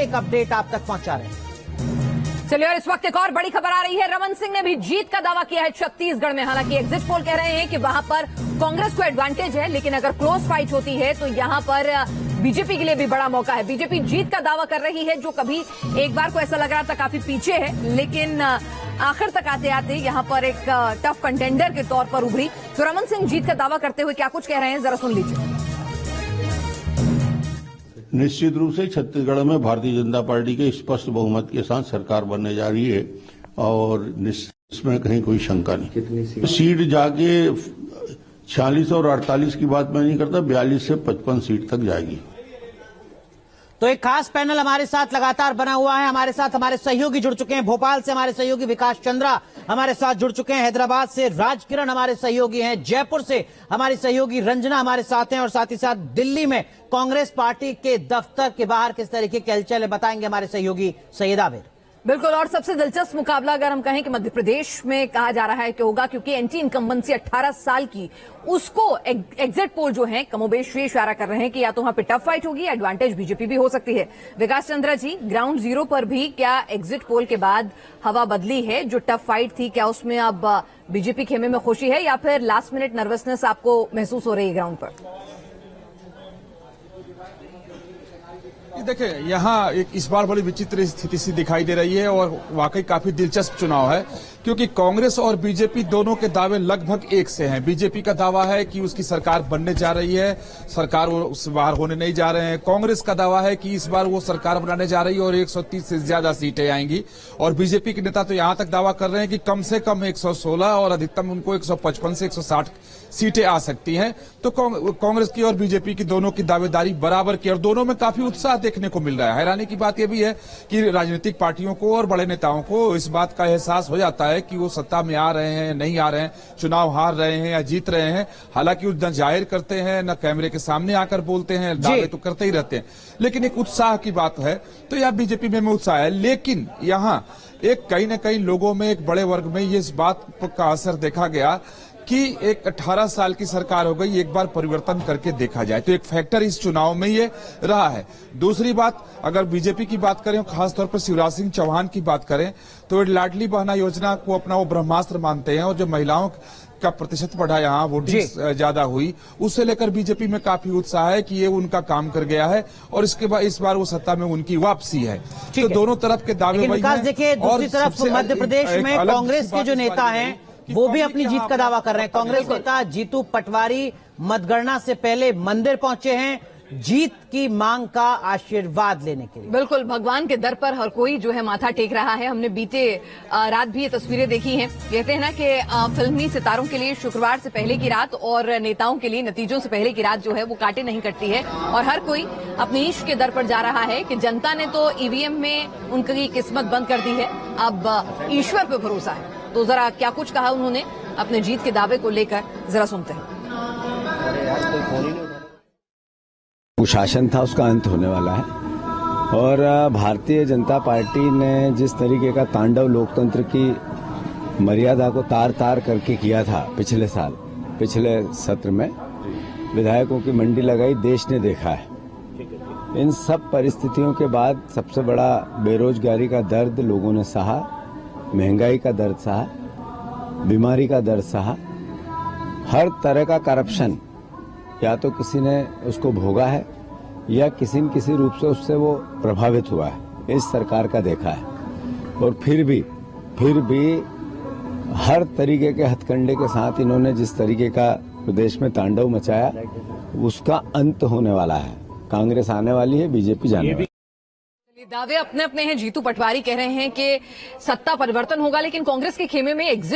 एक अपडेट आप तक पहुंचा रहे हैं। चलिए, और इस वक्त एक और बड़ी खबर आ रही है। रमन सिंह ने भी जीत का दावा किया है छत्तीसगढ़ में। हालांकि एग्जिट पोल कह रहे हैं कि वहां पर कांग्रेस को एडवांटेज है, लेकिन अगर क्लोज फाइट होती है तो यहां पर बीजेपी के लिए भी बड़ा मौका है। बीजेपी जीत का दावा कर रही है, जो कभी एक बार को ऐसा लग रहा था काफी पीछे है, लेकिन आखिर तक आते आते यहां पर एक टफ कंटेंडर के तौर पर उभरी। तो रमन सिंह जीत का दावा करते हुए क्या कुछ कह रहे हैं, जरा सुन लीजिए। निश्चित रूप से छत्तीसगढ़ में भारतीय जनता पार्टी के स्पष्ट बहुमत के साथ सरकार बनने जा रही है और इसमें कहीं कोई शंका नहीं। सीट जाके 46 और 48 की बात मैं नहीं करता, 42 से 55 सीट तक जाएगी। तो एक खास पैनल हमारे साथ लगातार बना हुआ है। हमारे साथ हमारे सहयोगी जुड़ चुके हैं। भोपाल से हमारे सहयोगी विकास चंद्रा हमारे साथ जुड़ चुके हैं। हैदराबाद से राजकिरण हमारे सहयोगी हैं। जयपुर से हमारी सहयोगी रंजना हमारे साथ हैं। और साथ ही साथ दिल्ली में कांग्रेस पार्टी के दफ्तर के बाहर किस तरीके की हलचल है, बताएंगे हमारे सहयोगी सैयद आबिद। बिल्कुल, और सबसे दिलचस्प मुकाबला अगर हम कहें कि मध्य प्रदेश में कहा जा रहा है कि होगा, क्योंकि एंटी इनकम्बेंसी 18 साल की, उसको एग्जिट पोल जो है कमोबेश ये इशारा कर रहे हैं कि या तो वहां पे टफ फाइट होगी, एडवांटेज बीजेपी भी हो सकती है। विकास चंद्रा जी, ग्राउंड जीरो पर भी क्या एग्जिट पोल के बाद हवा बदली है? जो टफ फाइट थी, क्या उसमें अब बीजेपी खेमे में खुशी है या फिर लास्ट मिनट नर्वसनेस आपको महसूस हो रही है ग्राउंड पर? देखिए, यहाँ एक इस बार बड़ी विचित्र स्थिति सी दिखाई दे रही है और वाकई काफी दिलचस्प चुनाव है, क्योंकि कांग्रेस और बीजेपी दोनों के दावे लगभग एक से हैं। बीजेपी का दावा है कि उसकी सरकार बनने जा रही है, सरकार वो उस बार होने नहीं जा रहे हैं। कांग्रेस का दावा है कि इस बार वो सरकार बनाने जा रही है और 130 से ज्यादा सीटें आएंगी। और बीजेपी के नेता तो यहां तक दावा कर रहे हैं कि कम से कम 116 और अधिकतम उनको 155 से 160 सीटें आ सकती हैं। तो कांग्रेस की और बीजेपी की दोनों की दावेदारी बराबर की और दोनों में काफी उत्साह देखने को मिल रहा है। हैरानी की बात यह भी है कि राजनीतिक पार्टियों को और बड़े नेताओं को इस बात का एहसास हो जाता है कि वो सत्ता में आ रहे हैं, नहीं आ रहे हैं, चुनाव हार रहे हैं या जीत रहे हैं। हालांकि न जाहिर करते हैं, न कैमरे के सामने आकर बोलते हैं, दावे तो करते ही रहते हैं, लेकिन एक उत्साह की बात है। तो यह बीजेपी में उत्साह है, लेकिन यहाँ एक कहीं न कहीं लोगों में, एक बड़े वर्ग में ये इस बात का असर देखा गया कि एक 18 साल की सरकार हो गई, एक बार परिवर्तन करके देखा जाए। तो एक फैक्टर इस चुनाव में ये रहा है। दूसरी बात, अगर बीजेपी की बात करें, खासतौर पर शिवराज सिंह चौहान की बात करें, तो लाडली बहना योजना को अपना वो ब्रह्मास्त्र मानते हैं और जो महिलाओं का प्रतिशत बढ़ा, यहाँ वोटिंग ज्यादा हुई, उससे लेकर बीजेपी में काफी उत्साह है कि ये उनका काम कर गया है और इसके बाद इस बार वो सत्ता में उनकी वापसी है। तो दोनों तरफ के दावे वही हैं। देखिए, दूसरी तरफ मध्य प्रदेश में कांग्रेस के जो नेता हैं वो भी अपनी जीत का दावा कर रहे हैं। कांग्रेस नेता जीतू पटवारी मतगणना से पहले मंदिर पहुंचे हैं जीत की मांग का आशीर्वाद लेने के लिए। बिल्कुल, भगवान के दर पर हर कोई जो है माथा टेक रहा है। हमने बीते रात भी ये तस्वीरें देखी हैं। कहते हैं ना कि फिल्मी सितारों के लिए शुक्रवार से पहले की रात और नेताओं के लिए नतीजों से पहले की रात जो है वो कांटे नहीं कटती है, और हर कोई अपनी ईश के दर पर जा रहा है कि जनता ने तो ईवीएम में उनकी किस्मत बंद कर दी है, अब ईश्वर पे भरोसा है। तो जरा क्या कुछ कहा उन्होंने अपने जीत के दावे को लेकर, जरा सुनते हैं। कुशासन था, उसका अंत होने वाला है और भारतीय जनता पार्टी ने जिस तरीके का तांडव लोकतंत्र की मर्यादा को तार तार करके किया था पिछले साल, पिछले सत्र में विधायकों की मंडी लगाई, देश ने देखा है। इन सब परिस्थितियों के बाद सबसे बड़ा बेरोजगारी का दर्द लोगों ने सहा, महंगाई का दर्द सहा, बीमारी का दर्द सहा, हर तरह का करप्शन या तो किसी ने उसको भोगा है या किसी न किसी रूप से उससे वो प्रभावित हुआ है, इस सरकार का देखा है। और फिर भी हर तरीके के हथकंडे के साथ इन्होंने जिस तरीके का प्रदेश में तांडव मचाया, उसका अंत होने वाला है। कांग्रेस आने वाली है, बीजेपी जाने वाली है। दावे अपने अपने हैं। जीतू पटवारी कह रहे हैं कि सत्ता परिवर्तन होगा, लेकिन कांग्रेस के खेमे में एग्जिट